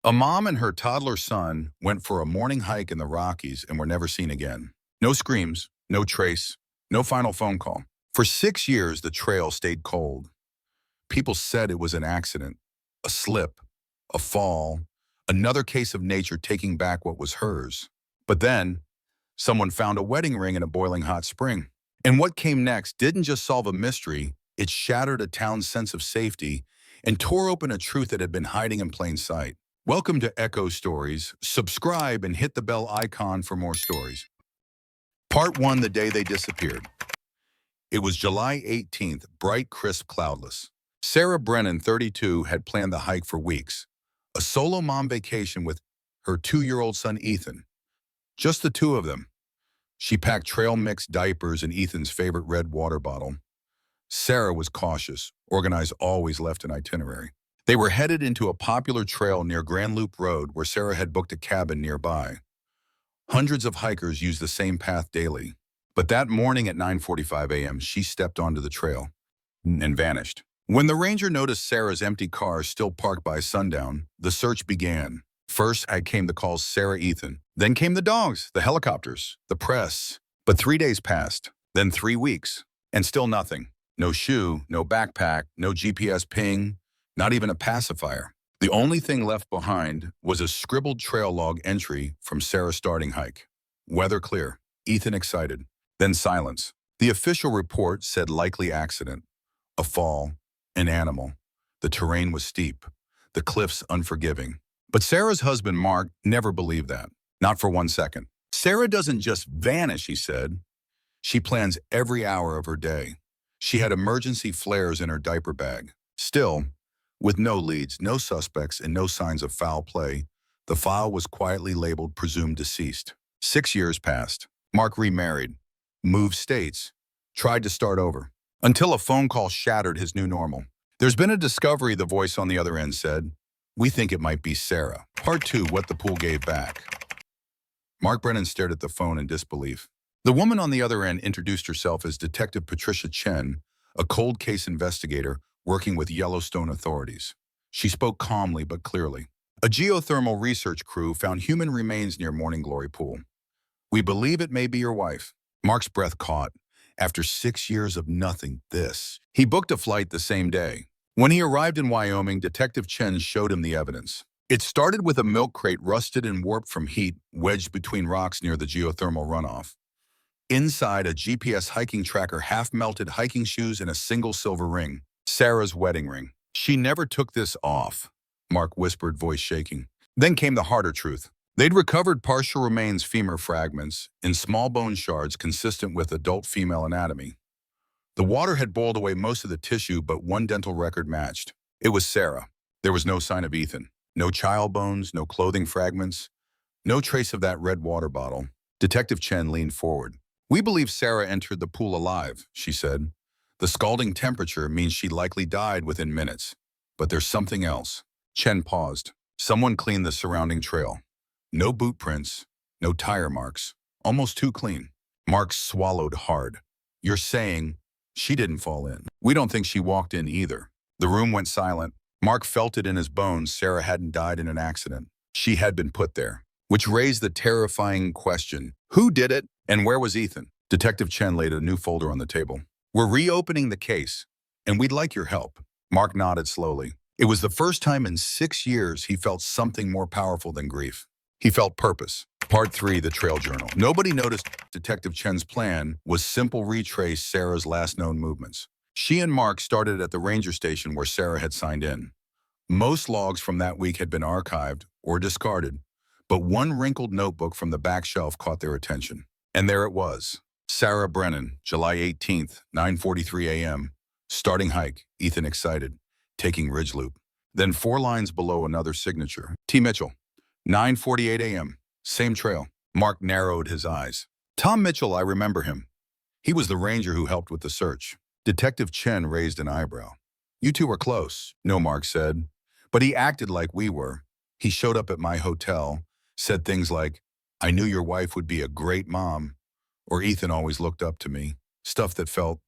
A mom and her toddler son went for a morning hike in the Rockies and were never seen again. No screams, no trace, no final phone call. For 6 years, the trail stayed cold. People said it was an accident, a slip, a fall, another case of nature taking back what was hers. But then, someone found a wedding ring in a boiling hot spring. And what came next didn't just solve a mystery, it shattered a town's sense of safety and tore open a truth that had been hiding in plain sight. Welcome to Echo Stories. Subscribe and hit the bell icon for more stories. Part 1, the day they disappeared. It was July 18th, bright, crisp, cloudless. Sarah Brennan, 32, had planned the hike for weeks. A solo mom vacation with her 2-year-old son, Ethan. Just the two of them. She packed trail mix diapers and Ethan's favorite red water bottle. Sarah was cautious, organized, always left an itinerary. They were headed into a popular trail near Grand Loop Road where Sarah had booked a cabin nearby. Hundreds of hikers use the same path daily. But that morning at 9:45 a.m., she stepped onto the trail and vanished. When the ranger noticed Sarah's empty car still parked by sundown, the search began. First came the calls, Sarah, Ethan. Then came the dogs, the helicopters, the press. But 3 days passed, then 3 weeks, and still nothing. No shoe, no backpack, no GPS ping, not even a pacifier. The only thing left behind was a scribbled trail log entry from Sarah's starting hike. Weather clear, Ethan excited. Then silence. The official report said likely accident. A fall, an animal. The terrain was steep, the cliffs unforgiving. But Sarah's husband, Mark, never believed that. Not for 1 second. Sarah doesn't just vanish, he said. She plans every hour of her day. She had emergency flares in her diaper bag. Still, with no leads, no suspects, and no signs of foul play, the file was quietly labeled presumed deceased. 6 years passed. Mark remarried, moved states, tried to start over, until a phone call shattered his new normal. There's been a discovery, the voice on the other end said. We think it might be Sarah. Part 2, what the pool gave back. Mark Brennan stared at the phone in disbelief. The woman on the other end introduced herself as Detective Patricia Chen, a cold case investigator working with Yellowstone authorities. She spoke calmly but clearly. A geothermal research crew found human remains near Morning Glory Pool. We believe it may be your wife. Mark's breath caught. After 6 years of nothing, this. He booked a flight the same day. When he arrived in Wyoming, Detective Chen showed him the evidence. It started with a milk crate rusted and warped from heat, wedged between rocks near the geothermal runoff. Inside, a GPS hiking tracker, half-melted hiking shoes, and a single silver ring. Sarah's wedding ring. She never took this off, Mark whispered, voice shaking. Then came the harder truth. They'd recovered partial remains, femur fragments, in small bone shards consistent with adult female anatomy. The water had boiled away most of the tissue, but one dental record matched. It was Sarah. There was no sign of Ethan. No child bones, no clothing fragments, no trace of that red water bottle. Detective Chen leaned forward. We believe Sarah entered the pool alive, she said. The scalding temperature means she likely died within minutes. But there's something else. Chen paused. Someone cleaned the surrounding trail. No boot prints, no tire marks. Almost too clean. Mark swallowed hard. You're saying she didn't fall in? We don't think she walked in either. The room went silent. Mark felt it in his bones. Sarah hadn't died in an accident. She had been put there. Which raised the terrifying question. Who did it, and where was Ethan? Detective Chen laid a new folder on the table. We're reopening the case, and we'd like your help. Mark nodded slowly. It was the first time in 6 years he felt something more powerful than grief. He felt purpose. Part 3, the trail journal. Nobody noticed Detective Chen's plan was simple: retrace Sarah's last known movements. She and Mark started at the ranger station where Sarah had signed in. Most logs from that week had been archived or discarded, but one wrinkled notebook from the back shelf caught their attention. And there it was. Sarah Brennan, July 18th, 9:43 a.m. Starting hike, Ethan excited, taking Ridge Loop. Then 4 lines below, another signature. T. Mitchell, 9:48 a.m. Same trail. Mark narrowed his eyes. Tom Mitchell, I remember him. He was the ranger who helped with the search. Detective Chen raised an eyebrow. You two were close, no, Mark said. But he acted like we were. He showed up at my hotel, said things like, I knew your wife would be a great mom, or Ethan always looked up to me, stuff that felt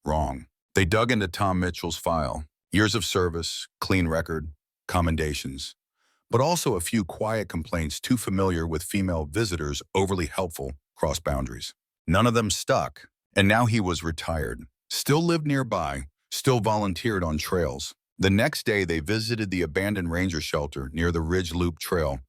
wrong. They dug into Tom Mitchell's file. Years of service, clean record, commendations. but also a few quiet complaints too familiar with female visitors overly helpful cross boundaries. None of them stuck, and now he was retired. Still lived nearby, still volunteered on trails. The next day, they visited the abandoned ranger shelter near the Ridge Loop Trail,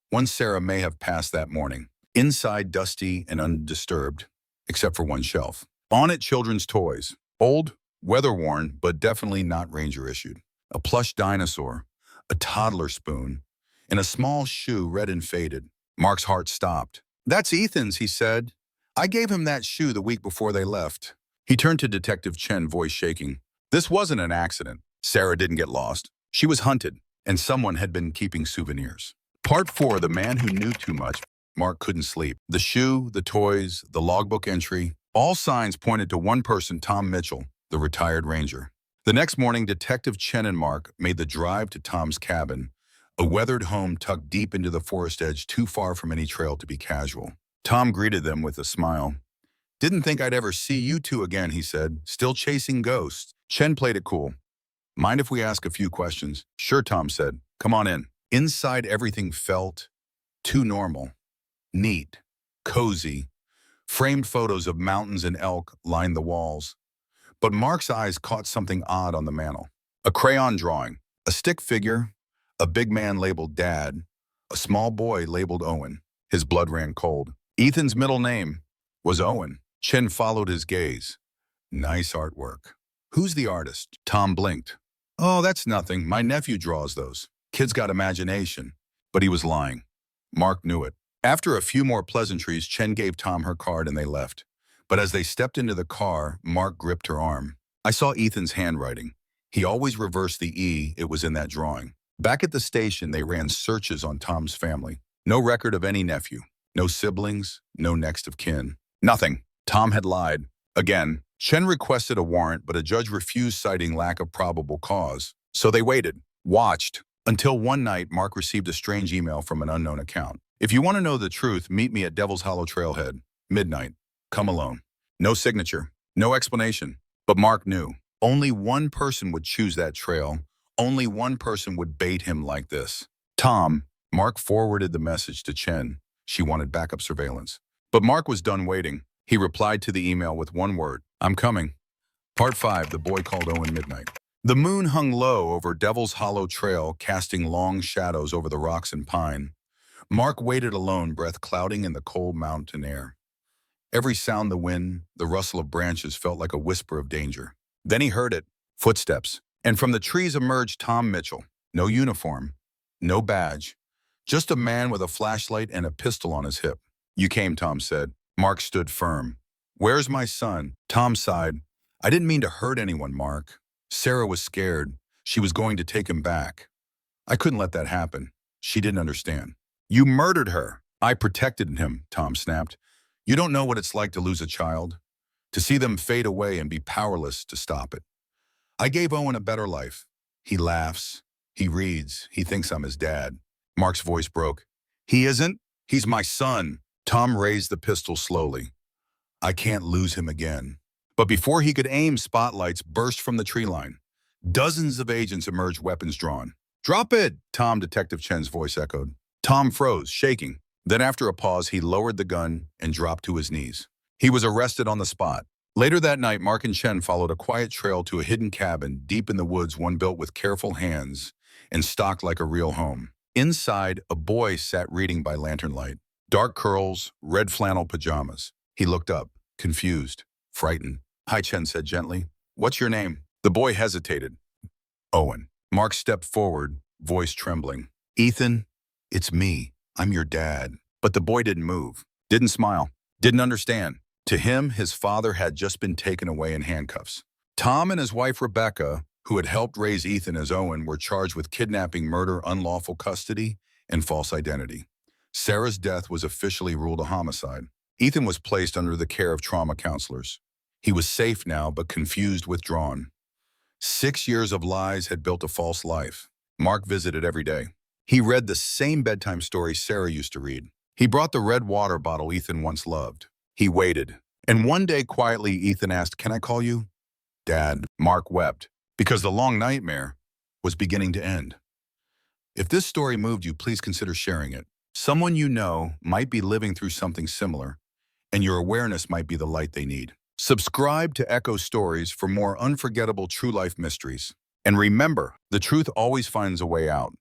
one Sarah may have passed that morning. Inside, dusty and undisturbed, except for one shelf. On it, children's toys. Old, weather-worn, but definitely not ranger-issued. A plush dinosaur, a toddler spoon, and a small shoe red and faded. Mark's heart stopped. "That's Ethan's," he said. "I gave him that shoe the week before they left." He turned to Detective Chen, voice shaking. This wasn't an accident. Sarah didn't get lost. She was hunted, and someone had been keeping souvenirs. Part 4, The Man Who Knew Too Much. Mark couldn't sleep. The shoe, the toys, the logbook entry, all signs pointed to one person, Tom Mitchell, the retired ranger. The next morning, Detective Chen and Mark made the drive to Tom's cabin, a weathered home tucked deep into the forest edge, too far from any trail to be casual. Tom greeted them with a smile. "Didn't think I'd ever see you two again," he said. "Still chasing ghosts?" Chen played it cool. "Mind if we ask a few questions?" "Sure," Tom said. "Come on in." Inside, everything felt too normal. Neat, cozy. Framed photos of mountains and elk lined the walls. But Mark's eyes caught something odd on the mantel. A crayon drawing, a stick figure, a big man labeled Dad, a small boy labeled Owen. His blood ran cold. Ethan's middle name was Owen. Chen followed his gaze. "Nice artwork." "Who's the artist?" Tom blinked. "Oh, that's nothing. My nephew draws those. Kid's got imagination." But he was lying. Mark knew it. After a few more pleasantries, Chen gave Tom her card and they left. But as they stepped into the car, Mark gripped her arm. "I saw Ethan's handwriting. He always reversed the E. It was in that drawing." Back at the station, they ran searches on Tom's family. No record of any nephew. No siblings. No next of kin. Nothing. Tom had lied. Again. Chen requested a warrant, but a judge refused, citing lack of probable cause. So they waited. Watched. Until one night, Mark received a strange email from an unknown account. "If you want to know the truth, meet me at Devil's Hollow Trailhead. Midnight. Come alone." No signature. No explanation. But Mark knew. Only one person would choose that trail. Only one person would bait him like this. "Tom." Mark forwarded the message to Chen. She wanted backup surveillance. But Mark was done waiting. He replied to the email with one word. "I'm coming." Part 5, The Boy Called Owen. Midnight. The moon hung low over Devil's Hollow Trail, casting long shadows over the rocks and pine. Mark waited alone, breath clouding in the cold mountain air. Every sound, the wind, the rustle of branches, felt like a whisper of danger. Then he heard it. Footsteps. And from the trees emerged Tom Mitchell. No uniform. No badge. Just a man with a flashlight and a pistol on his hip. "You came," Tom said. Mark stood firm. "Where's my son?" Tom sighed. "I didn't mean to hurt anyone, Mark. Sarah was scared. She was going to take him back. I couldn't let that happen." She didn't understand. "You murdered her." "I protected him," Tom snapped. "You don't know what it's like to lose a child, to see them fade away and be powerless to stop it. I gave Owen a better life. He laughs. He reads. He thinks I'm his dad." Mark's voice broke. "He isn't. He's my son." Tom raised the pistol slowly. "I can't lose him again." But before he could aim, spotlights burst from the tree line. Dozens of agents emerged, weapons drawn. "Drop it!" Tom, Detective Chen's voice echoed. Tom froze, shaking. Then after a pause, he lowered the gun and dropped to his knees. He was arrested on the spot. Later that night, Mark and Chen followed a quiet trail to a hidden cabin deep in the woods, one built with careful hands and stocked like a real home. Inside, a boy sat reading by lantern light. Dark curls, red flannel pajamas. He looked up, confused, frightened. "Hi," Chen said gently. "What's your name?" The boy hesitated. "Owen." Mark stepped forward, voice trembling. "Ethan, it's me. I'm your dad." But the boy didn't move, didn't smile, didn't understand. To him, his father had just been taken away in handcuffs. Tom and his wife Rebecca, who had helped raise Ethan as Owen, were charged with kidnapping, murder, unlawful custody, and false identity. Sarah's death was officially ruled a homicide. Ethan was placed under the care of trauma counselors. He was safe now, but confused, withdrawn. 6 years of lies had built a false life. Mark visited every day. He read the same bedtime story Sarah used to read. He brought the red water bottle Ethan once loved. He waited. And one day, quietly, Ethan asked, "Can I call you Dad?" Mark wept, because the long nightmare was beginning to end. If this story moved you, please consider sharing it. Someone you know might be living through something similar, and your awareness might be the light they need. Subscribe to Echo Stories for more unforgettable true life mysteries. And remember, the truth always finds a way out.